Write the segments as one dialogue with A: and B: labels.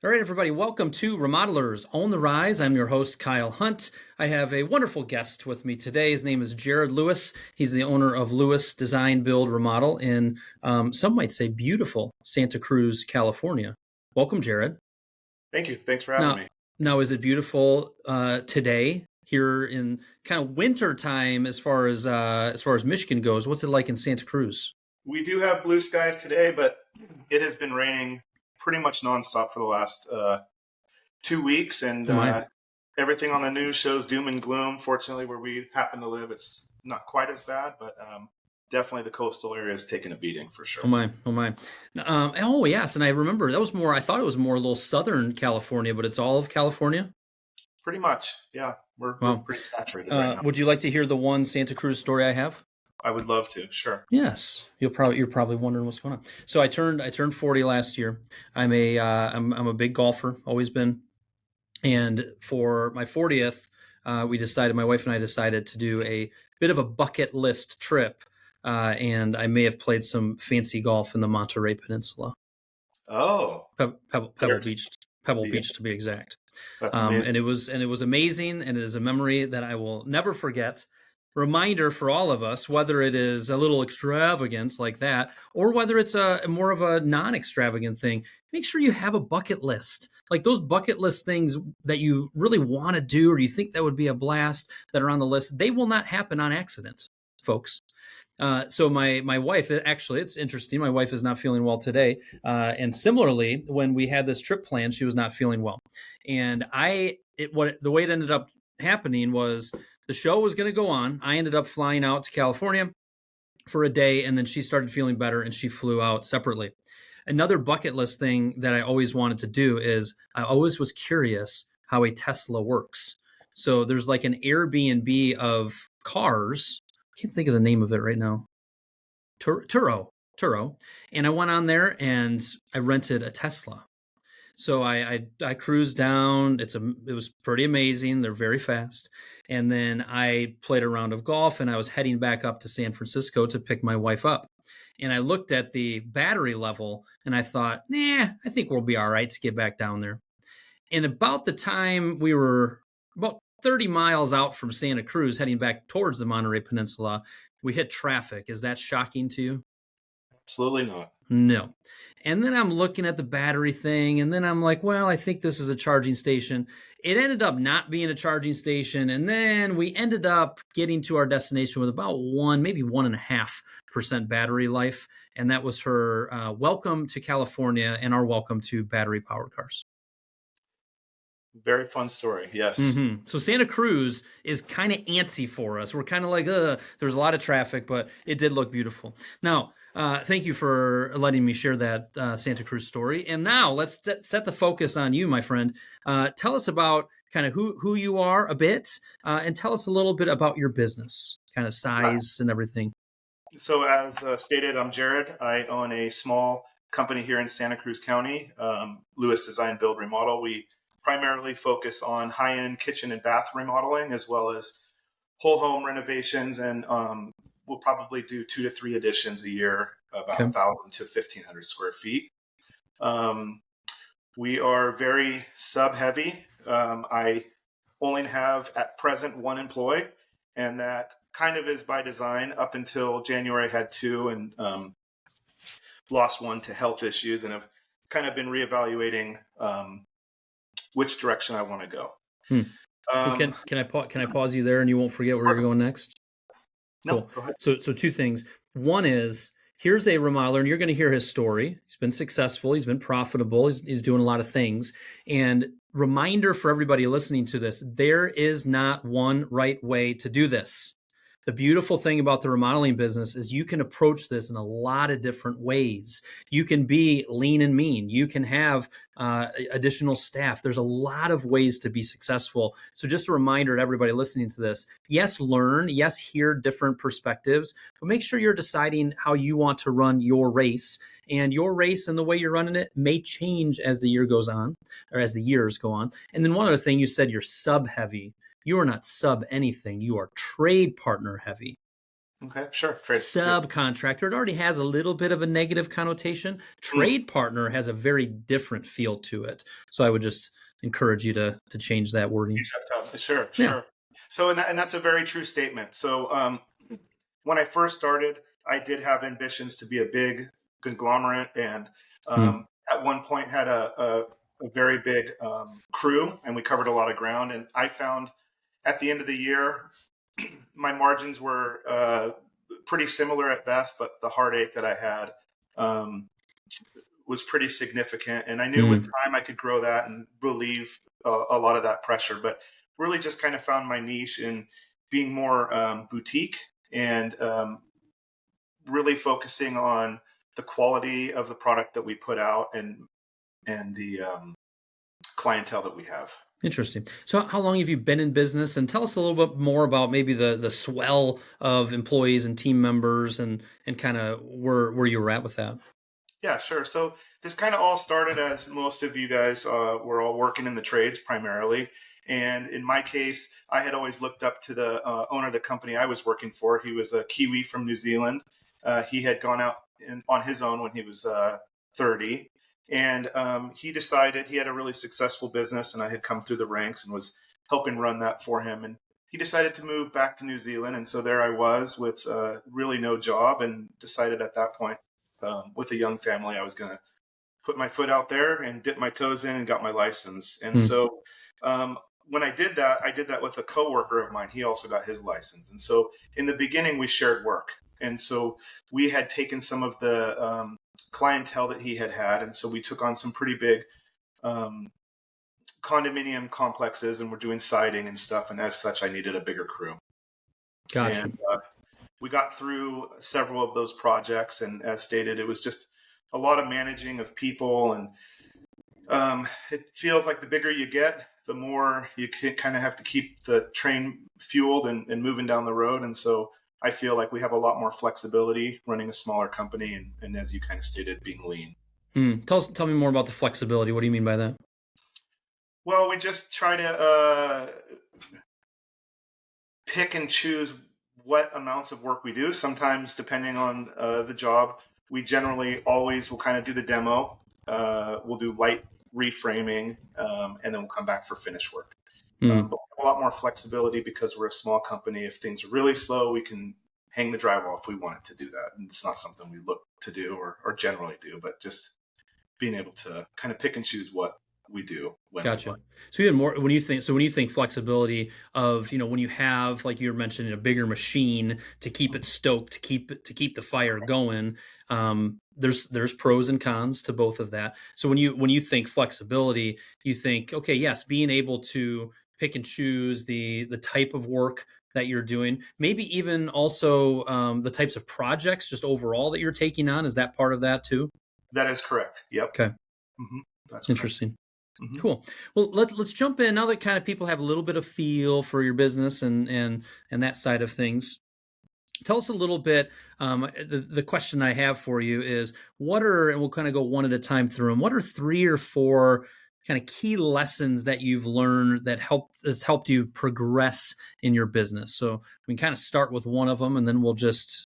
A: All right, everybody, welcome to Remodelers On The Rise. I'm your host, Kyle Hunt. I have a wonderful guest with me today. His name is Jared Lewis. He's the owner of Lewis Design Build Remodel in, some might say, beautiful Santa Cruz, California. Welcome, Jared.
B: Thank you. Thanks for having
A: Now,
B: me.
A: now, is it beautiful today here in kind of winter time as far as Michigan goes? What's it like in Santa Cruz?
B: We do have blue skies today, but it has been raining pretty much nonstop for the last 2 weeks, and
A: Oh my.
B: everything on the news shows doom and gloom. Fortunately, where we happen to live, it's not quite as bad, but definitely the coastal area is taking a beating for
A: Oh
B: sure.
A: my, oh my. Oh yes, and I remember that was more. I thought it was more a little Southern California, but it's all of California.
B: Pretty much, yeah. We're
A: Wow.
B: pretty saturated right now.
A: Would you like to hear the one Santa Cruz story I have?
B: I would love to, sure.
A: Yes, you're probably wondering what's going on. So I turned 40 last year. I'm a big golfer, always been. And for my 40th, my wife and I decided to do a bit of a bucket list trip. And I may have played some fancy golf in the Monterey Peninsula.
B: Oh,
A: Pebble
B: there's
A: Beach, Pebble
B: yeah,
A: Beach to be exact.
B: that's
A: Um,
B: amazing.
A: and it was and it was amazing, and it is a memory that I will never forget. Reminder for all of us, whether it is a little extravagant like that, or whether it's a more of a non-extravagant thing. Make sure you have a bucket list, like those bucket list things that you really want to do, or you think that would be a blast that are on the list. They will not happen on accident, folks. So my wife, actually, it's interesting. My wife is not feeling well today, and similarly, when we had this trip planned, she was not feeling well, and the way it ended up happening was the show was going to go on. I ended up flying out to California for a day, and then she started feeling better, and she flew out separately. Another bucket list thing that I always wanted to do is I always was curious how a Tesla works. So there's like an Airbnb of cars. I can't think of the name of it right now. Turo. And I went on there and I rented a Tesla. So I cruised down. It was pretty amazing. They're very fast. And then I played a round of golf and I was heading back up to San Francisco to pick my wife up. And I looked at the battery level and I thought, nah, I think we'll be all right to get back down there. And about the time we were about 30 miles out from Santa Cruz heading back towards the Monterey Peninsula, we hit traffic. Is that shocking to you?
B: Absolutely not.
A: No. And then I'm looking at the battery thing, and then I'm like, well, I think this is a charging station. It ended up not being a charging station, and then we ended up getting to our destination with about maybe 1.5% battery life. And that was her welcome to California and our welcome to battery powered cars.
B: Very fun story. Yes.
A: So Santa Cruz is kind of antsy for us. We're kind of like, there's a lot of traffic, but it did look beautiful. Now, thank you for letting me share that Santa Cruz story. And now let's set the focus on you, my friend. Tell us about kind of who you are a bit, and tell us a little bit about your business, kind of size and everything.
B: So, as stated, I'm Jared. I own a small company here in Santa Cruz County, Lewis Design Build Remodel. We primarily focus on high-end kitchen and bath remodeling, as well as whole home renovations, and we'll probably do 2 to 3 additions a year, about
A: Okay.
B: 1,000 to 1,500 square feet. Um, we are very sub-heavy. I only have at present one employee, and that kind of is by design. Up until January, I had two, and lost one to health issues, and have kind of been reevaluating which direction I want to go.
A: Hmm. Well,
B: Um,
A: can I pause you there and you won't forget where you're going next?
B: no,
A: Cool.
B: go ahead.
A: So two things. One is here's a remodeler, and you're going to hear his story. He's been successful. He's been profitable. He's doing a lot of things. And reminder for everybody listening to this: there is not one right way to do this. The beautiful thing about the remodeling business is you can approach this in a lot of different ways. You can be lean and mean. You can have additional staff. There's a lot of ways to be successful. So just a reminder to everybody listening to this, yes, learn, yes, hear different perspectives, but make sure you're deciding how you want to run your race. And your race and the way you're running it may change as the year goes on, or as the years go on. And then one other thing, you said you're sub heavy. You are not sub anything. You are trade partner heavy.
B: Okay, sure. Trade. Yep.
A: Subcontractor, it already has a little bit of a negative connotation.
B: Mm.
A: Trade partner has a very different feel to it. So I would just encourage you to change that wording.
B: Sure,
A: Yeah.
B: sure. So, and that's a very true statement. So, when I first started, I did have ambitions to be a big conglomerate, and
A: Hmm.
B: at one point had a very big crew, and we covered a lot of ground. And I found at the end of the year, my margins were pretty similar at best, but the heartache that I had um, was pretty significant. And I knew with
A: Hmm.
B: time I could grow that and relieve a lot of that pressure, but really just kind of found my niche in being more boutique and really focusing on the quality of the product that we put out and the clientele that we have.
A: Interesting. So how long have you been in business? And tell us a little bit more about maybe the swell of employees and team members and kind of where you were at with that.
B: Yeah, sure. So this kind of all started as most of you guys were all working in the trades primarily. And in my case, I had always looked up to the owner of the company I was working for. He was a Kiwi from New Zealand. He had gone out on his own when he was 30. And he decided he had a really successful business, and I had come through the ranks and was helping run that for him. And he decided to move back to New Zealand. And so there I was with really no job, and decided at that point with a young family, I was going to put my foot out there and dip my toes in and got my license. And
A: Hmm.
B: so when I did that with a coworker of mine. He also got his license. And so in the beginning, we shared work. And so we had taken some of the clientele that he had had. And so we took on some pretty big um, condominium complexes and we're doing siding and stuff. And as such, I needed a bigger crew.
A: Gotcha.
B: And we got through several of those projects, and as stated, it was just a lot of managing of people, and it feels like the bigger you get, the more you kind of have to keep the train fueled and moving down the road. And so I feel like we have a lot more flexibility running a smaller company, and as you kind of stated, being lean.
A: Hmm. Tell me more about the flexibility. What do you mean by that?
B: Well, we just try to pick and choose what amounts of work we do. Sometimes, depending on the job, we generally always will kind of do the demo. We'll do light reframing, and then we'll come back for finish work.
A: Hmm.
B: But a lot more flexibility because we're a small company. If things are really slow, we can hang the drywall if we wanted to do that. And it's not something we look to do or generally do, but just being able to kind of pick and choose what we do when we
A: Gotcha.
B: want.
A: So you had more when you think flexibility of, when you have, like you were mentioning, a bigger machine to keep it stoked, to keep the fire going. There's pros and cons to both of that. So when you think flexibility, you think, okay, yes, being able to pick and choose the type of work that you're doing, maybe even also the types of projects just overall that you're taking on. Is that part of that too?
B: That is correct. Yep.
A: Okay,
B: Hmm. That's correct.
A: interesting.
B: Hmm.
A: Cool. Well, let's jump in now that kind of people have a little bit of feel for your business and that side of things. Tell us a little bit. The question I have for you is, and we'll kind of go one at a time through them. What are three or four kind of key lessons that you've learned that's helped you progress in your business? So we can kind of start with one of them, and then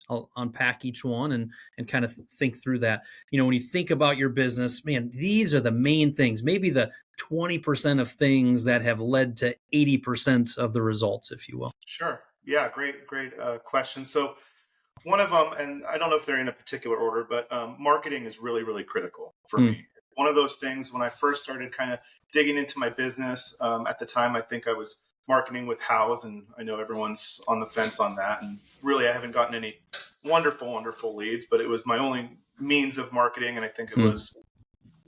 A: I'll unpack each one and kind of think through that. When you think about your business, man, these are the main things. Maybe the 20% of things that have led to 80% of the results, if you will.
B: Sure. Yeah. Great question. So one of them, and I don't know if they're in a particular order, but marketing is really, really critical for me.
A: Mm,
B: One of those things when I first started kind of digging into my business, at the time, I think I was marketing with House, and I know everyone's on the fence on that. And really, I haven't gotten any wonderful leads, but it was my only means of marketing. And I think it
A: mm.
B: was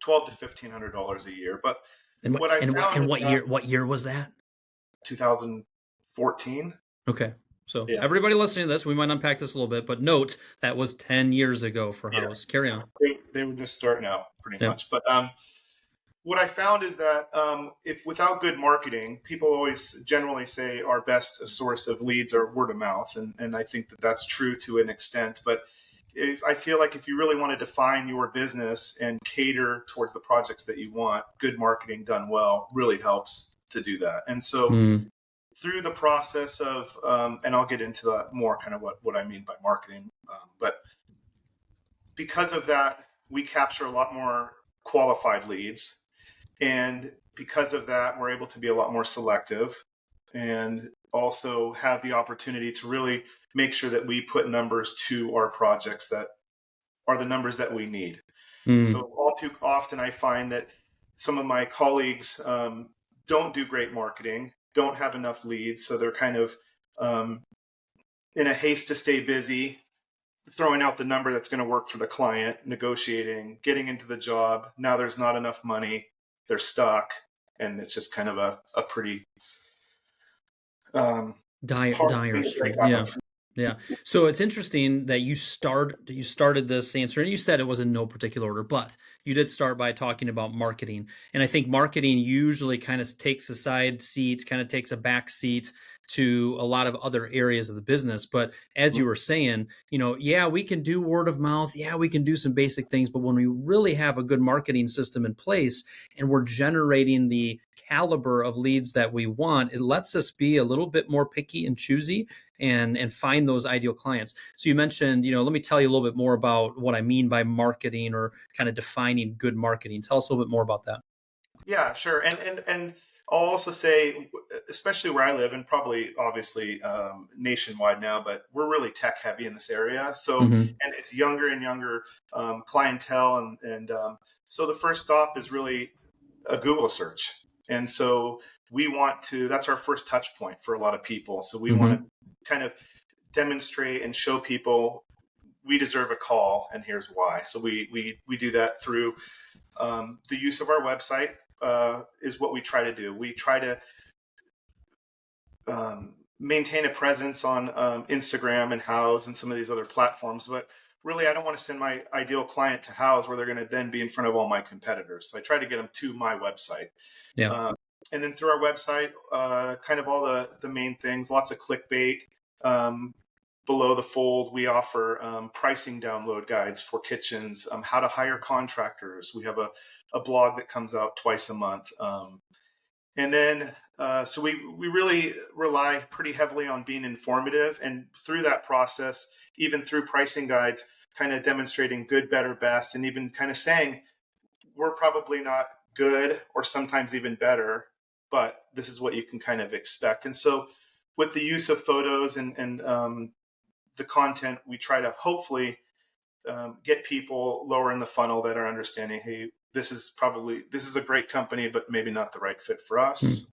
B: $1,200 to $1,500 a year. But
A: And
B: what I found is that
A: what year was that?
B: 2014.
A: Okay. So
B: Yeah.
A: everybody listening to this, we might unpack this a little bit, but note that was 10 years ago for
B: Yes.
A: House. Carry on.
B: They were just starting out pretty
A: Yep.
B: much. But what I found is that if without good marketing, people always generally say our best source of leads are word of mouth, and I think that that's true to an extent. But I feel like if you really want to define your business and cater towards the projects that you want, good marketing done well really helps to do that. And so
A: Mm.
B: through the process of, and I'll get into that more, kind of what I mean by marketing, but because of that, we capture a lot more qualified leads. And because of that, we're able to be a lot more selective and also have the opportunity to really make sure that we put numbers to our projects that are the numbers that we need. So all too often, I find that some of my colleagues don't do great marketing, don't have enough leads, so they're kind of um, in a haste to stay busy, throwing out the number that's going to work for the client, negotiating, getting into the job. Now there's not enough money, they're stuck, and it's just kind of a pretty hard
A: Dire
B: thing to break
A: street.
B: out
A: Yeah.
B: of.
A: Yeah. So it's interesting that you started this answer, and you said it was in no particular order, but you did start by talking about marketing. And I think marketing usually kind of takes a side seat, kind of takes a back seat to a lot of other areas of the business. But as you were saying, yeah, we can do word of mouth. Yeah, we can do some basic things. But when we really have a good marketing system in place and we're generating the caliber of leads that we want, it lets us be a little bit more picky and choosy and find those ideal clients. So you mentioned, let me tell you a little bit more about what I mean by marketing, or kind of defining good marketing. Tell us a little bit more about that.
B: Yeah, sure. And I'll also say, especially where I live, and probably obviously nationwide now, but we're really tech heavy in this area. So,
A: Mm-hmm.
B: and it's younger and younger clientele, and so the first stop is really a Google search. And so we want to, that's our first touch point for a lot of people. So we want to
A: Mm-hmm.
B: kind of demonstrate and show people we deserve a call, and here's why. So we do that through the use of our website. Is what we try to do. We try to maintain a presence on Instagram and House and some of these other platforms, but really I don't want to send my ideal client to House where they're going to then be in front of all my competitors. So I try to get them to my website.
A: Yeah.
B: And then through our website, kind of all the main things, lots of clickbait. Below the fold, we offer pricing download guides for kitchens, how to hire contractors. We have a blog that comes out twice a month. And then, so we really rely pretty heavily on being informative. And through that process, even through pricing guides, kind of demonstrating good, better, best, and even kind of saying, we're probably not good or sometimes even better, but this is what you can kind of expect. And so with the use of photos and the content, we try to hopefully get people lower in the funnel that are understanding, hey, this is a great company, but maybe not the right fit for us,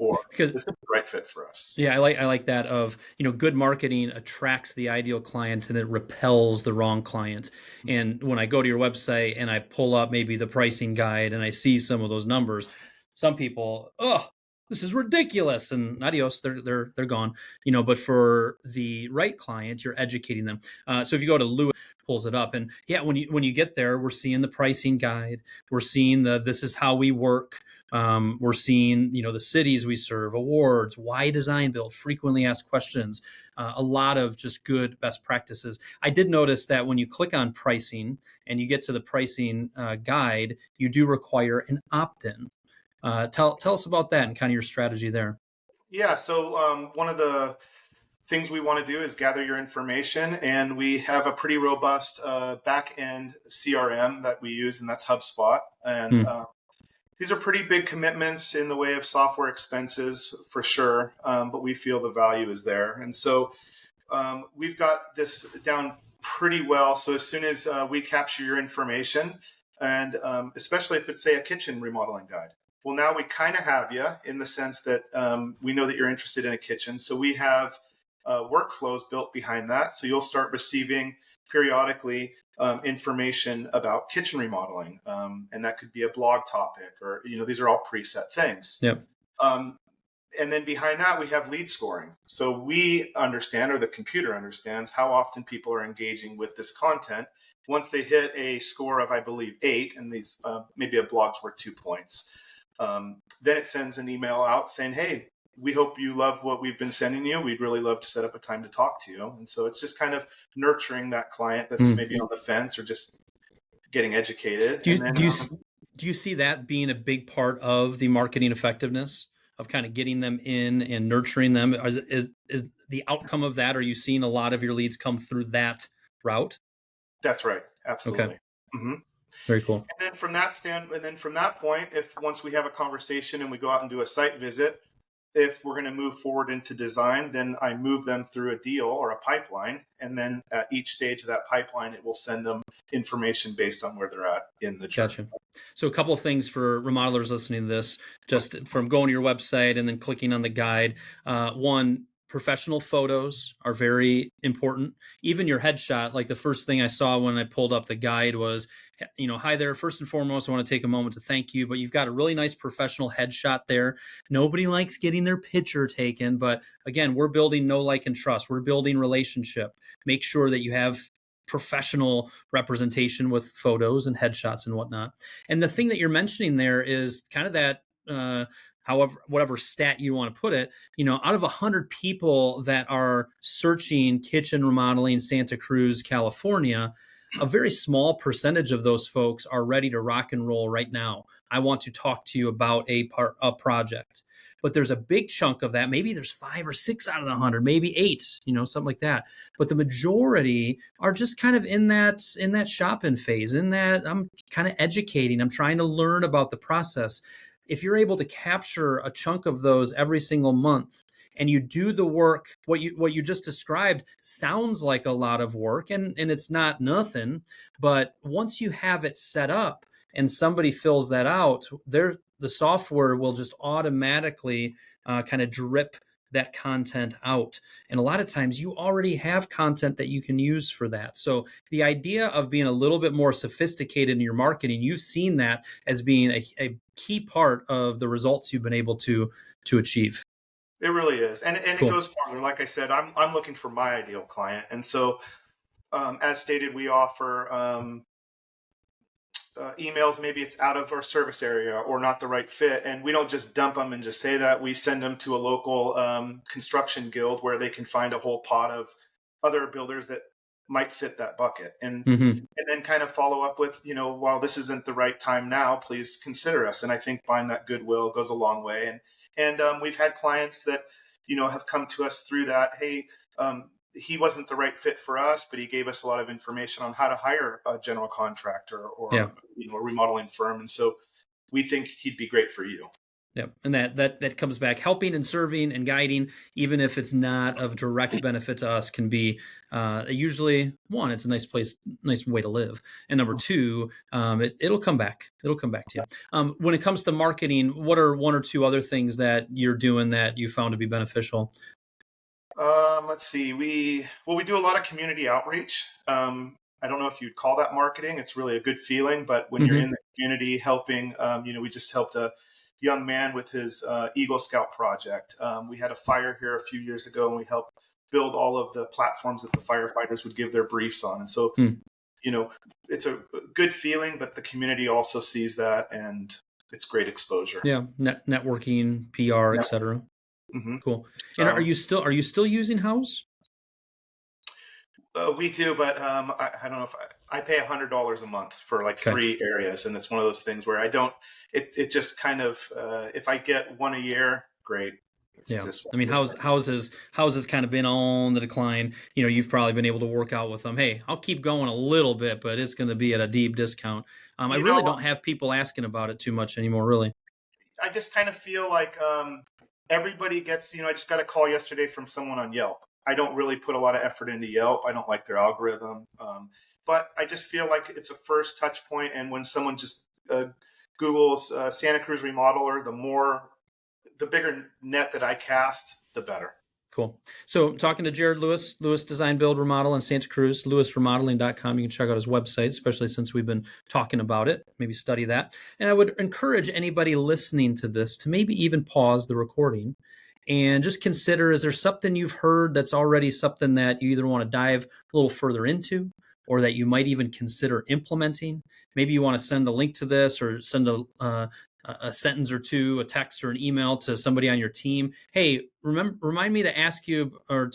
B: or
A: Because
B: this is the right fit for us.
A: yeah, I like that of, good marketing attracts the ideal client and it repels the wrong client. And when I go to your website and I pull up maybe the pricing guide and I see some of those numbers, some people, oh, this is ridiculous, and adios, they're gone. But for the right client, you're educating them. So if you go to Lewis, pulls it up, and yeah, when you get there, we're seeing the pricing guide, we're seeing the this is how we work. We're seeing, the cities we serve, awards, why design build, frequently asked questions, a lot of just good best practices. I did notice that when you click on pricing and you get to the pricing guide, you do require an opt-in. Tell us about that and kind of your strategy there.
B: Yeah. So one of the things we want to do is gather your information, and we have a pretty robust back end CRM that we use, and that's HubSpot. And
A: Hmm.
B: these are pretty big commitments in the way of software expenses for sure, but we feel the value is there. And so we've got this down pretty well. So as soon as we capture your information, and especially if it's, say, a kitchen remodeling guide, well, now we kind of have you in the sense that we know that you're interested in a kitchen. So we have workflows built behind that. So you'll start receiving periodically information about kitchen remodeling, and that could be a blog topic, or these are all preset things.
A: Yep.
B: Um, and then behind that, we have lead scoring. So we understand, or the computer understands, how often people are engaging with this content. Once they hit a score of, I believe, 8, and these maybe a blog's worth 2 points, then it sends an email out saying, hey, we hope you love what we've been sending you. We'd really love to set up a time to talk to you. And so it's just kind of nurturing that client that's maybe on the fence or just getting educated.
A: Do you
B: And then
A: do you do you see that being a big part of the marketing effectiveness? of kind of getting them in and nurturing them? Is the outcome of that? Are you seeing a lot of your leads come through that route?
B: That's right.
A: Okay,
B: Absolutely. Hmm.
A: very cool.
B: And then from that point, if once we have a conversation and we go out and do a site visit, if we're going to move forward into design, then I move them through a deal or a pipeline. And then at each stage of that pipeline, it will send them information based on where they're at in the journey.
A: Gotcha. So a couple of things for remodelers listening to this, just from going to your website and then clicking on the guide. One, professional photos are very important. Even your headshot, like the first thing I saw when I pulled up the guide was, hi there. First and foremost, I want to take a moment to thank you, but you've got a really nice professional headshot there. Nobody likes getting their picture taken, but again, we're building know, like, and trust. We're building relationship. Make sure that you have professional representation with photos and headshots and whatnot. And the thing that you're mentioning there is kind of that, however, whatever stat you want to put it, out of 100 people that are searching kitchen remodeling Santa Cruz, California, a very small percentage of those folks are ready to rock and roll right now. I want to talk to you about a project. But there's a big chunk of that. Maybe there's 5 or 6 out of the 100, maybe 8, something like that. But the majority are just kind of in that shopping phase, in that I'm kind of educating, I'm trying to learn about the process. If you're able to capture a chunk of those every single month and you do the work, what you just described sounds like a lot of work, and it's not nothing. But once you have it set up and somebody fills that out, the software will just automatically kind of drip that content out. And a lot of times you already have content that you can use for that. So the idea of being a little bit more sophisticated in your marketing, you've seen that as being a key part of the results you've been able to achieve.
B: It really is. And it
A: Cool.
B: goes farther. Like I said, I'm looking for my ideal client. And so, as stated, we offer emails. Maybe it's out of our service area or not the right fit, and we don't just dump them and just say that. We send them to a local construction guild where they can find a whole pot of other builders that might fit that bucket,
A: Mm-hmm.
B: and then kind of follow up with, while this isn't the right time now, please consider us. And I think buying that goodwill goes a long way. And we've had clients that have come to us through that. Hey, he wasn't the right fit for us, but he gave us a lot of information on how to hire a general contractor
A: Yeah.
B: or a remodeling firm, and so we think he'd be great for you.
A: Yep. And that comes back, helping and serving and guiding, even if it's not of direct benefit to us, can be usually, one, it's a nice way to live, and number two, it'll come back. It'll come back to you. When it comes to marketing, what are one or two other things that you're doing that you found to be beneficial?
B: Let's see. We do a lot of community outreach. I don't know if you'd call that marketing. It's really a good feeling, but when you're
A: Mm-hmm.
B: in the community helping, we just helped a young man with his Eagle Scout project. We had a fire here a few years ago, and we helped build all of the platforms that the firefighters would give their briefs on. And so,
A: Hmm.
B: it's a good feeling, but the community also sees that, and it's great exposure.
A: Yeah. Networking, PR,
B: Yeah.
A: etc.
B: Hmm.
A: Cool. And are you still using House?
B: We do, but I don't know if I pay $100 a month for like
A: Okay.
B: 3 areas, and it's one of those things where I don't. It just kind of if I get one a year, great. It's
A: Yeah.
B: just
A: I mean,
B: just
A: houses kind of been on the decline. You've probably been able to work out with them. Hey, I'll keep going a little bit, but it's going to be at a deep discount. I
B: you
A: really
B: know
A: don't have people asking about it too much anymore, really.
B: I just kind of feel like everybody gets. I just got a call yesterday from someone on Yelp. I don't really put a lot of effort into Yelp. I don't like their algorithm, but I just feel like it's a first touch point. And when someone just Google's Santa Cruz remodeler, the bigger net that I cast, the better.
A: Cool. So talking to Jared Lewis Design Build Remodel in Santa Cruz, lewisremodeling.com. You can check out his website, especially since we've been talking about it. Maybe study that. And I would encourage anybody listening to this to maybe even pause the recording and just consider, is there something you've heard that's already something that you either want to dive a little further into or that you might even consider implementing? Maybe you want to send a link to this or send a sentence or two, a text or an email to somebody on your team. Hey, remind me to ask you, or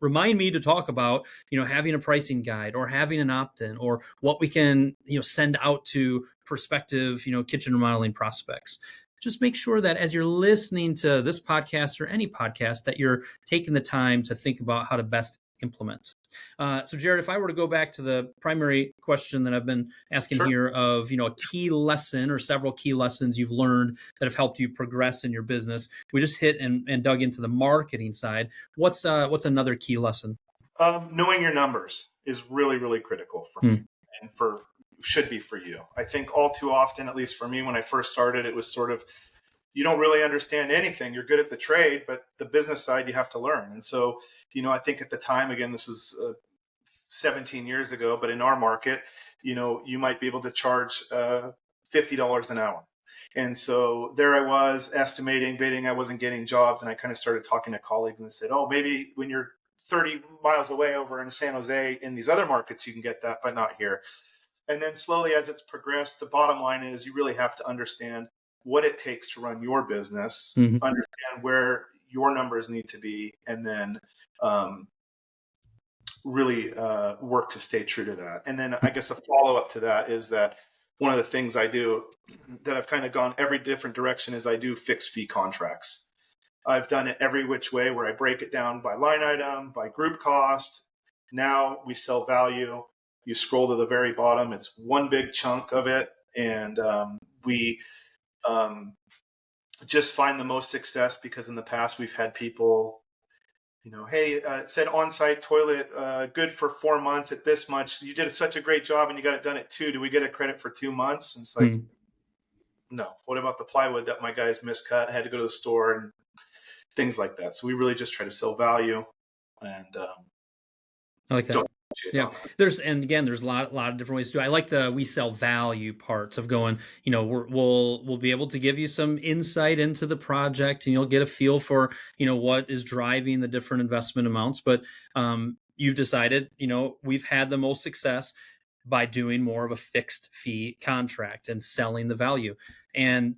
A: remind me to talk about, having a pricing guide or having an opt-in, or what we can, send out to prospective, kitchen remodeling prospects. just make sure that as you're listening to this podcast or any podcast, that you're taking the time to think about how to best implement. So Jared, if I were to go back to the primary question that I've been asking
B: Sure.
A: here of, a key lesson or several key lessons you've learned that have helped you progress in your business, we just hit and dug into the marketing side. What's another key lesson?
B: Knowing your numbers is really, really critical for me,
A: Hmm.
B: and should be for you. I think all too often, at least for me, when I first started, it was sort of, you don't really understand anything. You're good at the trade, but the business side you have to learn. And so, I think at the time, again, this was 17 years ago, but in our market, you might be able to charge $50 an hour. And so there I was estimating, bidding, I wasn't getting jobs. And I kind of started talking to colleagues and said, oh, maybe when you're 30 miles away over in San Jose, in these other markets, you can get that, but not here. And then slowly as it's progressed, the bottom line is you really have to understand what it takes to run your business,
A: Mm-hmm.
B: understand where your numbers need to be, and then really work to stay true to that. And then I guess a follow up to that is that one of the things I do that I've kind of gone every different direction is I do fixed fee contracts. I've done it every which way where I break it down by line item, by group cost. Now we sell value. You scroll to the very bottom, it's one big chunk of it. And we just find the most success because in the past we've had people, hey, it said on-site toilet, good for 4 months at this much. You did such a great job and you got it done at 2. Do we get a credit for 2 months? And it's like, no. What about the plywood that my guys miscut? I had to go to the store and things like that. So we really just try to sell value, and
A: I like that. Yeah, there's a lot of different ways to do it. I like the we sell value part of going, we'll be able to give you some insight into the project and you'll get a feel for, what is driving the different investment amounts. But you've decided, we've had the most success by doing more of a fixed fee contract and selling the value. And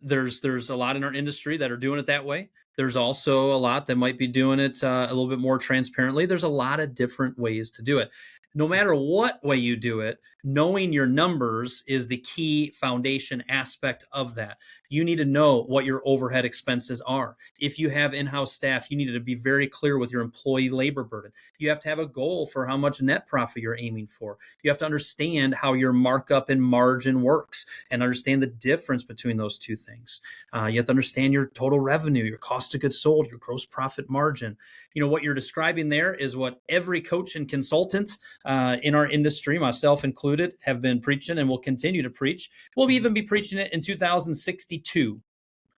A: there's a lot in our industry that are doing it that way. There's also a lot that might be doing it a little bit more transparently. There's a lot of different ways to do it. No matter what way you do it, knowing your numbers is the key foundation aspect of that. You need to know what your overhead expenses are. If you have in-house staff, you need to be very clear with your employee labor burden. You have to have a goal for how much net profit you're aiming for. You have to understand how your markup and margin works and understand the difference between those two things. You have to understand your total revenue, your cost of goods sold, your gross profit margin. What you're describing there is what every coach and consultant in our industry, myself included, have been preaching and will continue to preach. We'll even be preaching it in 2062.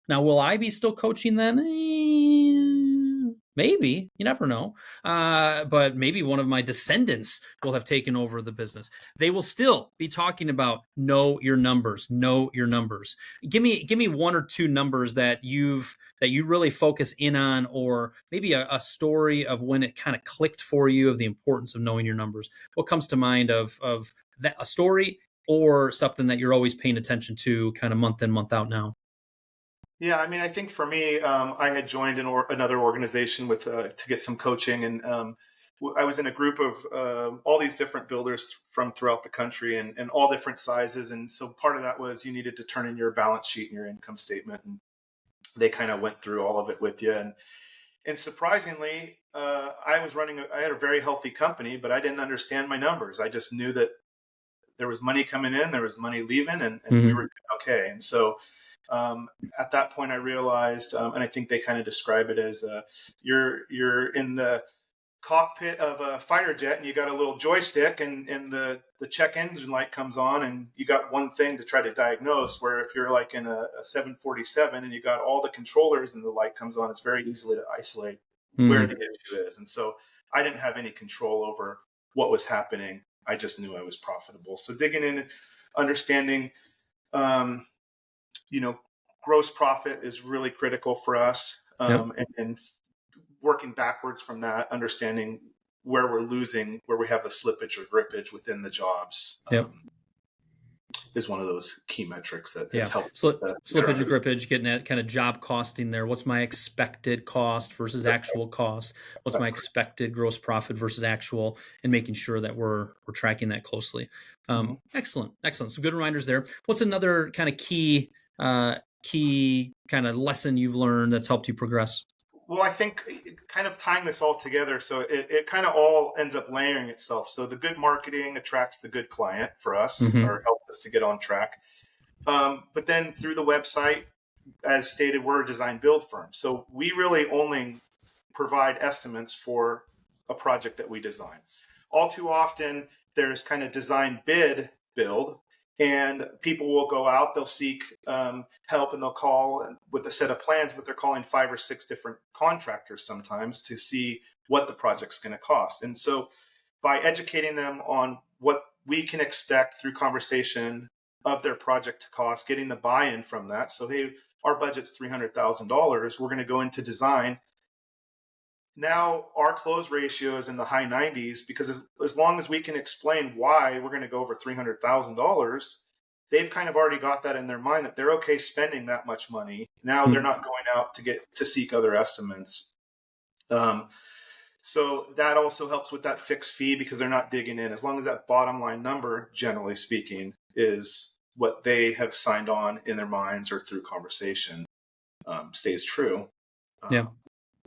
A: Now, will I be still coaching then? Maybe. You never know. But maybe one of my descendants will have taken over the business. They will still be talking about know your numbers. Know your numbers. Give me one or two numbers that you really focus in on, or maybe a story of when it kind of clicked for you of the importance of knowing your numbers. What comes to mind of that, a story or something that you're always paying attention to kind of month in, month out now?
B: Yeah, I mean, I think for me, I had joined another organization with to get some coaching, and I was in a group of all these different builders from throughout the country, and all different sizes. And so part of that was you needed to turn in your balance sheet and your income statement, and they kind of went through all of it with you. And surprisingly, I had a very healthy company, but I didn't understand my numbers. I just knew that there was money coming in, there was money leaving, and we were okay. And so at that point, I realized, and I think they kind of describe it as you're in the cockpit of a fighter jet, and you got a little joystick, and the check engine light comes on, and you got one thing to try to diagnose. Where if you're like in a 747 and you got all the controllers and the light comes on, it's very easy to isolate where the issue is. And so I didn't have any control over what was happening. I just knew I was profitable. So digging in, understanding, gross profit is really critical for us, and working backwards from that, understanding where we're losing, where we have the slippage or grippage within the jobs, is one of those key metrics that has helped.
A: Slippage or grippage, getting that kind of job costing there. What's my expected cost versus actual cost? What's my expected gross profit versus actual, and making sure that we're tracking that closely. Excellent. Some good reminders there. What's another kind of key key kind of lesson you've learned that's helped you progress?
B: Well, I think kind of tying this all together, so it kind of all ends up layering itself. So the good marketing attracts the good client for us,
A: Hmm.
B: or helps us to get on track. But then through the website, as stated, we're a design build firm. So we really only provide estimates for a project that we design. All too often, there's kind of design bid build, and people will go out, they'll seek help, and they'll call with a set of plans, but they're calling 5 or 6 different contractors sometimes to see what the project's going to cost. And so by educating them on what we can expect through conversation of their project cost, getting the buy-in from that. So, hey, our budget's $300,000. We're going to go into design. Now our close ratio is in the high 90s because as long as we can explain why we're going to go over $300,000, they've kind of already got that in their mind that they're okay spending that much money. Now they're not going out to seek other estimates. Um, so that also helps with that fixed fee because they're not digging in. As long as that bottom line number, generally speaking, is what they have signed on in their minds or through conversation, stays true,
A: Yeah.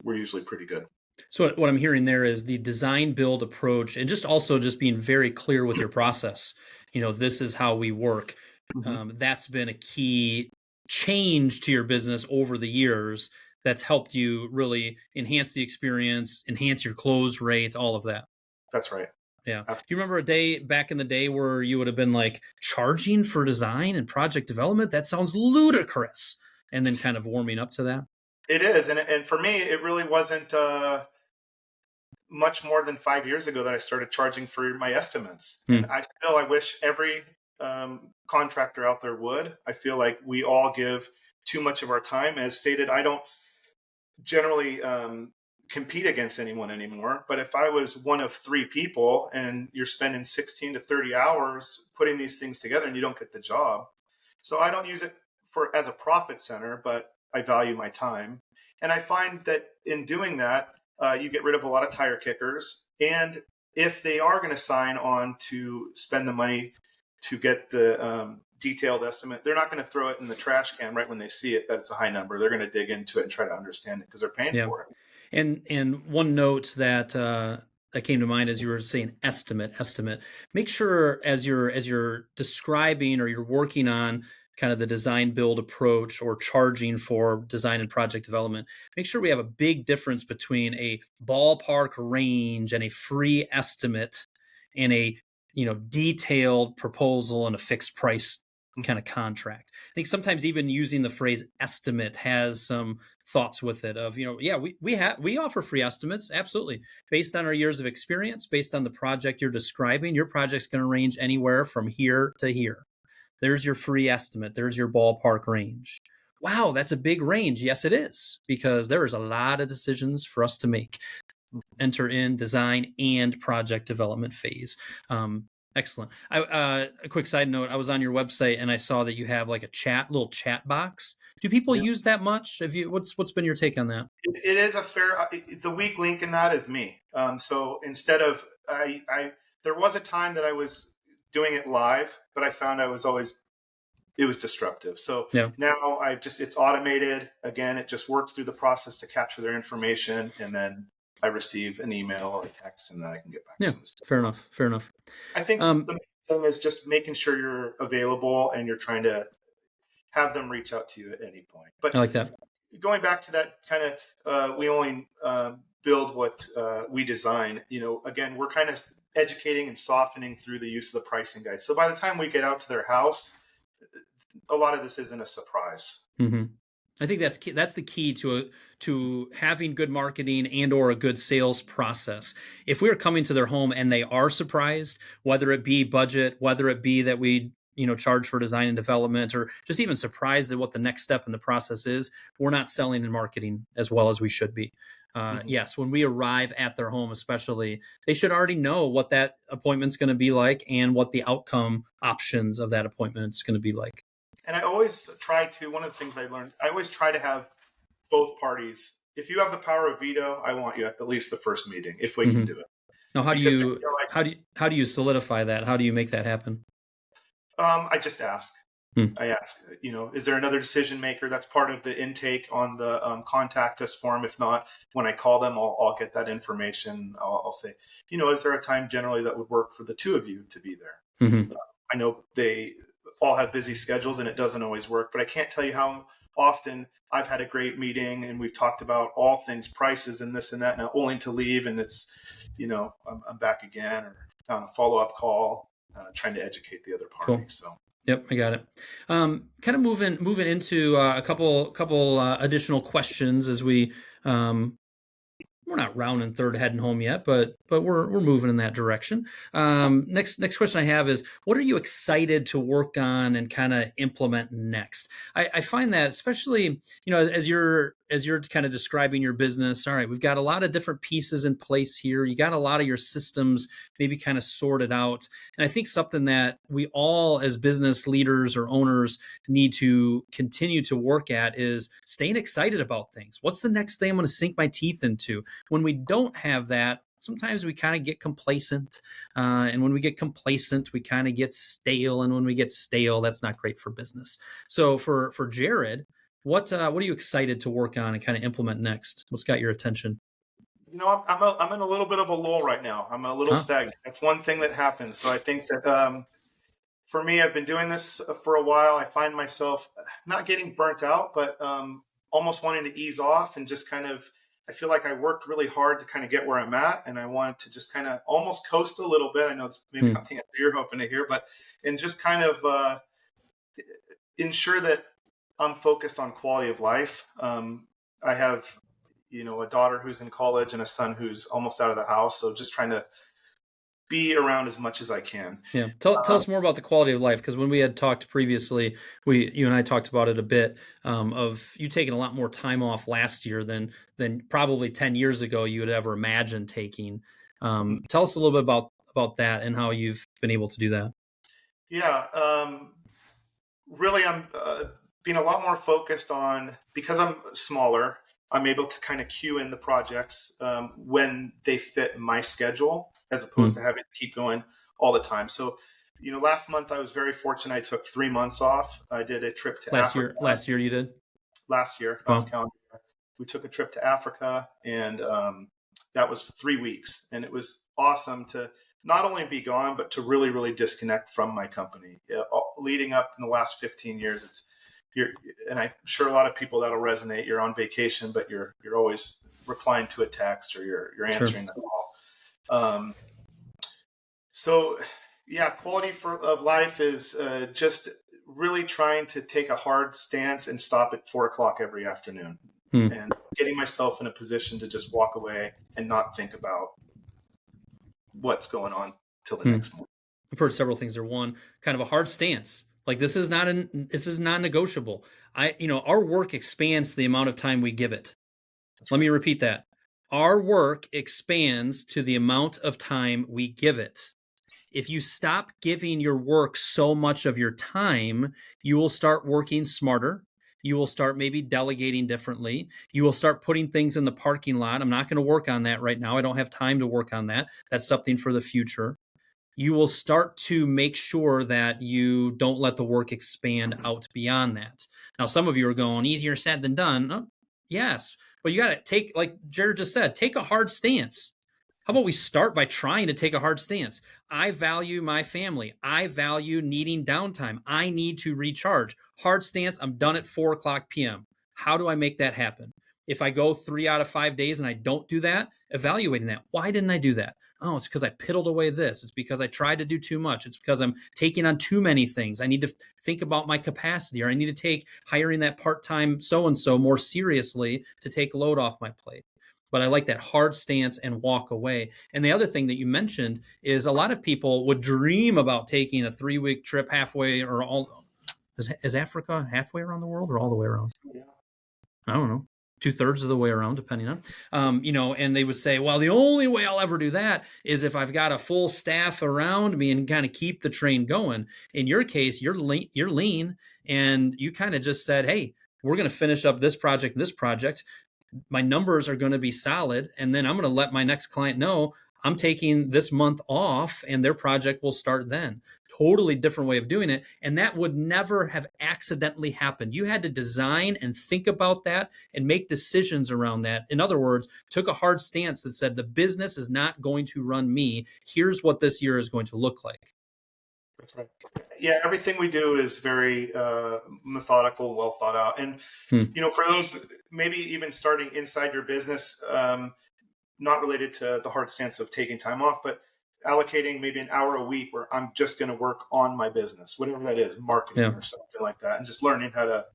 B: we're usually pretty good.
A: So what I'm hearing there is the design build approach, and just also just being very clear with your process. This is how we work.
B: Mm-hmm.
A: That's been a key change to your business over the years that's helped you really enhance the experience, enhance your close rate, all of that.
B: That's right.
A: Yeah. Do you remember a day back in the day where you would have been like charging for design and project development? That sounds ludicrous. And then kind of warming up to that.
B: It is, and for me, it really wasn't much more than 5 years ago that I started charging for my estimates. And
A: Hmm.
B: I wish every contractor out there would. I feel like we all give too much of our time. As stated, I don't generally compete against anyone anymore. But if I was one of 3 people and you're spending 16 to 30 hours putting these things together and you don't get the job, so I don't use it for as a profit center, but I value my time. And I find that in doing that, you get rid of a lot of tire kickers. And if they are going to sign on to spend the money to get the detailed estimate, they're not going to throw it in the trash can right when they see it that it's a high number. They're going to dig into it and try to understand it because they're paying
A: Yeah.
B: for it.
A: And one note that came to mind as you were saying estimate. Make sure as you're describing or you're working on kind of the design build approach or charging for design and project development, make sure we have a big difference between a ballpark range and a free estimate and a detailed proposal and a fixed price kind of contract. I think sometimes even using the phrase estimate has some thoughts with it of, yeah, we offer free estimates, absolutely, based on our years of experience, based on the project you're describing. Your project's going to range anywhere from here to here. There's your free estimate. There's your ballpark range. Wow, that's a big range. Yes, it is, because there is a lot of decisions for us to make. Enter in design and project development phase. Excellent. A quick side note: I was on your website and I saw that you have like a little chat box. Do people
B: Yeah.
A: use that much? Have you? What's been your take on that?
B: It is a fair. The weak link in that is me. So instead of there was a time that I was doing it live, but I found it was disruptive. So
A: Yeah.
B: now it's automated. Again, it just works through the process to capture their information, and then I receive an email or a text, and then I can get back
A: Yeah.
B: to them.
A: Fair enough. Fair enough.
B: I think
A: Um,
B: the main thing is just making sure you're available and you're trying to have them reach out to you at any point. But
A: I like that.
B: going back to that kind of, we only build what we design. Again, we're kind of educating and softening through the use of the pricing guide. So by the time we get out to their house, a lot of this isn't a surprise.
A: Mm-hmm. I think that's key. That's the key to having good marketing and or a good sales process. If we are coming to their home and they are surprised, whether it be budget, whether it be that we charge for design and development, or just even surprised at what the next step in the process is, we're not selling and marketing as well as we should be.
B: Mm-hmm.
A: Yes, when we arrive at their home, especially, they should already know what that appointment's going to be like and what the outcome options of that appointment is going to be like.
B: And I always try to, one of the things I learned, I always try to have both parties. If you have the power of veto, I want you at least the first meeting, if we can
A: Mm-hmm.
B: do it.
A: Now, how do
B: Because I
A: you
B: feel like
A: how do you how do you solidify that? How do you make that happen?
B: I just ask.
A: Hmm.
B: I ask, is there another decision maker? That's part of the intake on the contact us form. If not, when I call them, I'll get that information. I'll say, is there a time generally that would work for the two of you to be there?
A: Hmm.
B: I know they all have busy schedules and it doesn't always work, but I can't tell you how often I've had a great meeting and we've talked about all things prices and this and that, and only to leave and it's, I'm back again or on a follow up call, trying to educate the other party.
A: Cool.
B: So.
A: Yep, I got it. Kind of moving into a couple additional questions as um, we're not rounding third heading home yet, but we're moving in that direction. Next question I have is, what are you excited to work on and kind of implement next? I find that especially, as you're kind of describing your business. All right, we've got a lot of different pieces in place here. You got a lot of your systems maybe kind of sorted out, and I think something that we all as business leaders or owners need to continue to work at is staying excited about things. What's the next thing I'm going to sink my teeth into? When we don't have that, sometimes we kind of get complacent. And when we get complacent, we kind of get stale. And when we get stale, that's not great for business. So for Jared, what are you excited to work on and kind of implement next? What's got your attention?
B: I'm in a little bit of a lull right now. I'm a little
A: Huh?
B: stagnant. That's one thing that happens. So I think that for me, I've been doing this for a while. I find myself not getting burnt out, but almost wanting to ease off and just kind of. I feel like I worked really hard to kind of get where I'm at, and I wanted to just kind of almost coast a little bit. I know it's maybe
A: Hmm.
B: not the answer you're hoping to hear, but and just kind of ensure that I'm focused on quality of life. I have, a daughter who's in college and a son who's almost out of the house, so just trying to be around as much as I can.
A: Yeah. Tell
B: Um,
A: us more about the quality of life, because when we had talked previously, you and I talked about it a bit, of you taking a lot more time off last year than probably 10 years ago you would ever imagine taking. Tell us a little bit about that and how you've been able to do that.
B: yeah, really, I'm being a lot more focused on because I'm smaller. I'm able to kind of queue in the projects when they fit my schedule, as opposed
A: Hmm.
B: to having to keep going all the time. So, last month I was very fortunate. I took 3 months off. I did a trip to Africa
A: Last year you did.
B: last year, last
A: Wow.
B: calendar year. We took a trip to Africa, and that was 3 weeks, and it was awesome to not only be gone, but to really, really disconnect from my company. Yeah, leading up in the last 15 years, you're, and I'm sure a lot of people that'll resonate. You're on vacation, but you're always replying to a text or you're
A: Sure.
B: answering the call. Um, so, yeah, quality of life is just really trying to take a hard stance and stop at 4 o'clock every afternoon,
A: Hmm.
B: and getting myself in a position to just walk away and not think about what's going on till the
A: Hmm.
B: next morning.
A: I've heard several things there. One, kind of a hard stance. Like this is non-negotiable. Our work expands the amount of time we give it.
B: That's
A: Let
B: right.
A: me repeat that. Our work expands to the amount of time we give it. If you stop giving your work so much of your time, you will start working smarter. You will start maybe delegating differently. You will start putting things in the parking lot. I'm not going to work on that right now. I don't have time to work on that. That's something for the future. You will start to make sure that you don't let the work expand out beyond that. Now, some of you are going, easier said than done. Oh, yes, but you got to take, like Jared just said, take a hard stance. How about we start by trying to take a hard stance? I value my family. I value needing downtime. I need to recharge. Hard stance, I'm done at 4 o'clock p.m. How do I make that happen? If I go 3 out of 5 days and I don't do that, evaluating that. Why didn't I do that? Oh, it's because I piddled away this. It's because I tried to do too much. It's because I'm taking on too many things. I need to think about my capacity, or I need to take hiring that part time so and so more seriously to take load off my plate. But I like that hard stance and walk away. And the other thing that you mentioned is a lot of people would dream about taking a 3 week trip halfway or all. Is Africa halfway around the world or all the way around?
B: Yeah.
A: I don't know, 2/3 of the way around, depending on, and they would say, well, the only way I'll ever do that is if I've got a full staff around me and kind of keep the train going. In your case, you're lean, and you kind of just said, hey, we're going to finish up this project, my numbers are going to be solid, and then I'm going to let my next client know I'm taking this month off and their project will start then. totally different way of doing it. And that would never have accidentally happened. You had to design and think about that and make decisions around that. In other words, took a hard stance that said, the business is not going to run me. Here's what this year is going to look like.
B: That's right. Yeah, everything we do is very methodical, well thought out. And, for those maybe even starting inside your business, not related to the hard stance of taking time off, but allocating maybe an hour a week where I'm just going to work on my business, whatever that is, marketing or something like that, and just learning how to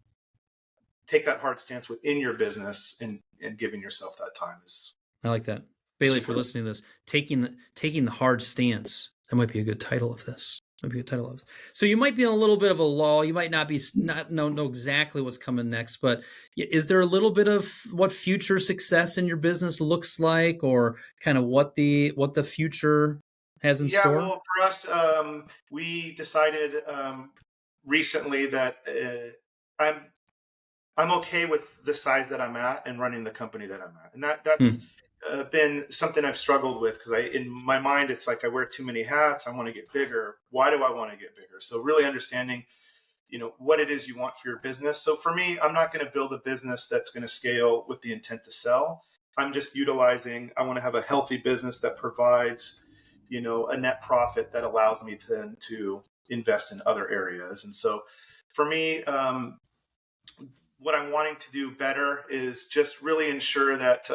B: take that hard stance within your business and giving yourself that time is.
A: I like that. Bailey, if you're listening to this, taking the hard stance, that might be a good title of this. So you might be in a little bit of a lull. You might not know exactly what's coming next, but is there a little bit of what future success in your business looks like, or kind of what the future has in store?
B: Yeah, well, for us, we decided recently that I'm okay with the size that I'm at and running the company that I'm at, and that's been something I've struggled with, because in my mind, it's like I wear too many hats. I want to get bigger. Why do I want to get bigger? So really understanding, what it is you want for your business. So for me, I'm not going to build a business that's going to scale with the intent to sell. I'm just I want to have a healthy business that provides, a net profit that allows me to invest in other areas. And so for me, what I'm wanting to do better is just really ensure that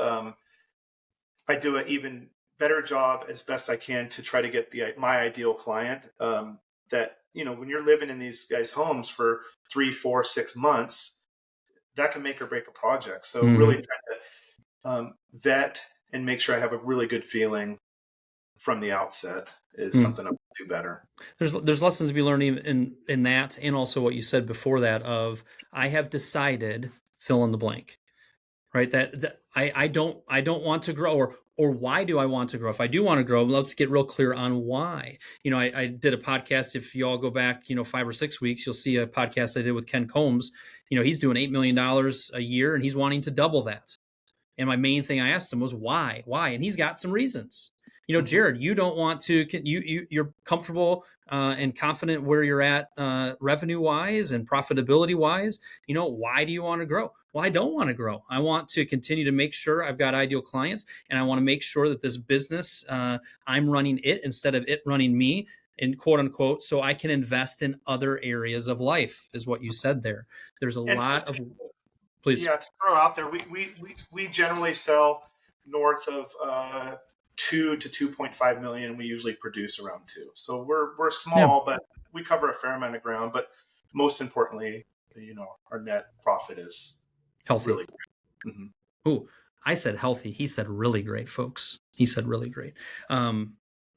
B: I do an even better job as best I can to try to get my ideal client. That, when you're living in these guys' homes for 3, 4, 6 months, that can make or break a project. So really trying to vet and make sure I have a really good feeling from the outset is something I want to do better.
A: There's lessons to be learned in that, and also what you said before that of, I have decided, fill in the blank. Right, that I don't want to grow, or why do I want to grow? If I do want to grow, let's get real clear on why. I did a podcast. If you all go back, 5 or 6 weeks, you'll see a podcast I did with Ken Combs. He's doing $8 million a year, and he's wanting to double that. And my main thing I asked him was why, and he's got some reasons. Jared, you don't want to, you're comfortable and confident where you're at revenue wise and profitability wise. Why do you want to grow? Well, I don't want to grow. I want to continue to make sure I've got ideal clients, and I want to make sure that this business, I'm running it instead of it running me, in quote unquote, so I can invest in other areas of life, is what you said there. There's a lot of, please.
B: Yeah, to throw out there, we generally sell north of 2 to 2.5 million. We usually produce around 2. So we're small, but we cover a fair amount of ground. But most importantly, our net profit is
A: healthy.
B: Really great.
A: Ooh, I said healthy. He said really great, folks. He said really great.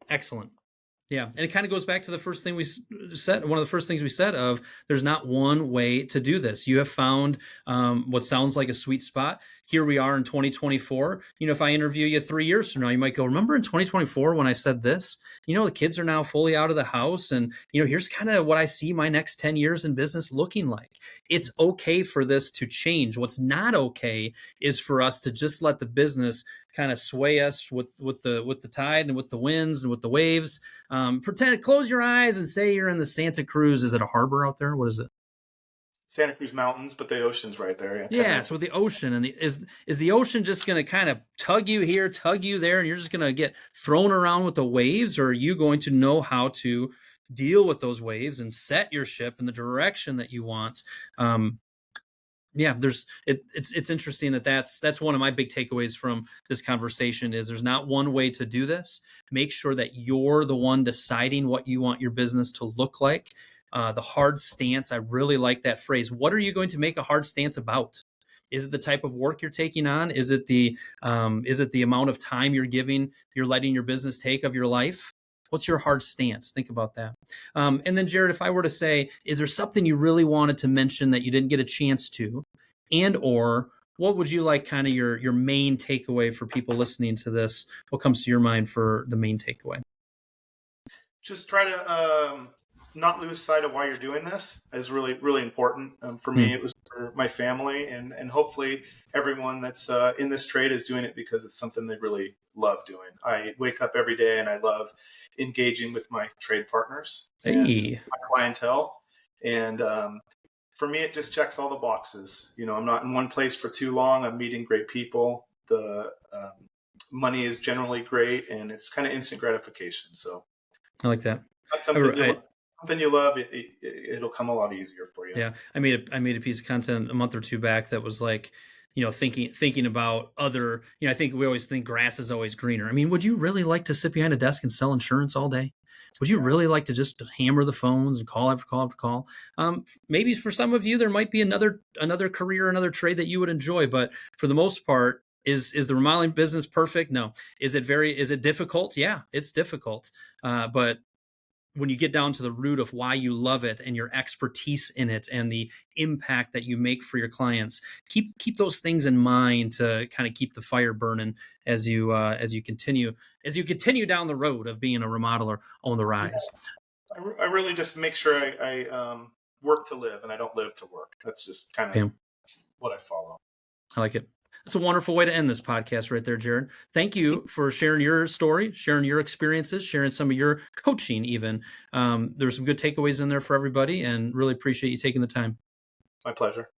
A: Excellent. Yeah, and it kind of goes back to the first thing we said. One of the first things we said of, there's not one way to do this. You have found what sounds like a sweet spot. Here we are in 2024. If I interview you 3 years from now, you might go, remember in 2024 when I said this? The kids are now fully out of the house, and here's kind of what I see my next 10 years in business looking like. It's okay for this to change. What's not okay is for us to just let the business kind of sway us with the tide and with the winds and with the waves. Close your eyes and say you're in the Santa Cruz. Is it a harbor out there? What is it?
B: Santa Cruz Mountains, but the ocean's right there.
A: Yeah, so the ocean, and is the ocean just going to kind of tug you here, tug you there, and you're just going to get thrown around with the waves, or are you going to know how to deal with those waves and set your ship in the direction that you want? Yeah, it's interesting that's one of my big takeaways from this conversation is there's not one way to do this. Make sure that you're the one deciding what you want your business to look like. The hard stance, I really like that phrase. What are you going to make a hard stance about? Is it the type of work you're taking on? Is it the amount of time you're letting your business take of your life? What's your hard stance? Think about that. And then, Jared, if I were to say, is there something you really wanted to mention that you didn't get a chance to? And or what would you like kind of your main takeaway for people listening to this? What comes to your mind for the main takeaway?
B: Just try to not lose sight of why you're doing this is really, really important. For me,
A: Hmm.
B: it was for my family, and hopefully everyone that's in this trade is doing it because it's something they really love doing. I wake up every day and I love engaging with my trade partners and
A: Hey,
B: my clientele. And for me, it just checks all the boxes. I'm not in one place for too long. I'm meeting great people. The money is generally great, and it's kind of instant gratification. So
A: I like that.
B: that's
A: I,
B: something you love. It'll come a lot easier for you.
A: Yeah, I made a piece of content a month or two back that was like, thinking about other. I think we always think grass is always greener. I mean, would you really like to sit behind a desk and sell insurance all day? Would you
B: Yeah.
A: really like to just hammer the phones and call after call after call? Maybe for some of you, there might be another career, another trade that you would enjoy. But for the most part, is the remodeling business perfect? No. Is it difficult? Yeah, it's difficult. But when you get down to the root of why you love it and your expertise in it and the impact that you make for your clients, keep those things in mind to kind of keep the fire burning as you continue down the road of being a remodeler on the
B: Yeah.
A: rise.
B: I really just make sure I work to live and I don't live to work. That's just kind of
A: Bam.
B: what I follow.
A: I like it. That's a wonderful way to end this podcast right there, Jared. Thank you for sharing your story, sharing your experiences, sharing some of your coaching even. There's some good takeaways in there for everybody, and really appreciate you taking the time.
B: My pleasure.